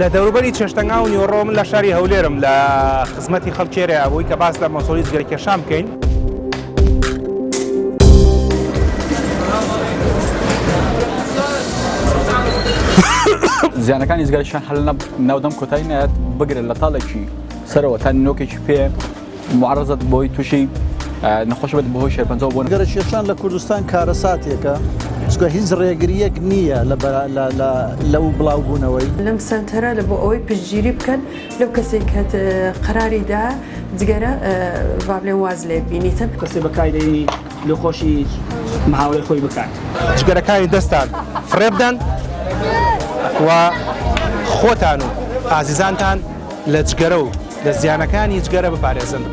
لە دەوروبەری چێشتەنگا و نیوەڕۆ من لە شاری هەولێرم لە خزمەتی خەڵکێرەیە بووی کە باس لە مەسئوڵی جگەرەکێشان بکەین. زیانەکانی جگەرەکێشان هەل ناودەم کۆتایی نایەت بگرێت لە تاڵێکی سەرەوە تا نۆکێکی پێ معرضت بۆی تووشی نەخۆش بێت بەهۆی شێرپەنجە بۆ جگەرەکێشان لە کوردستان کارەساتێکە چکە هیچ ڕێگریەک نییە لەو بڵاوبوونەوەی لەم سنتەرە لە بۆ ئەوەی پشتگیری بکەن لەو کەسێک کە قەراریدا جگەرە بابلێ واز لێ بینیتن کەسێ بەکاردێنی لە خۆشی محاولەی خۆی بکات جگەرەکانی دەستان فڕێ بدەن و خۆتان و ئازیزانتان لە جگەرە و لە زیانەکانی جگەرە بپارێزن.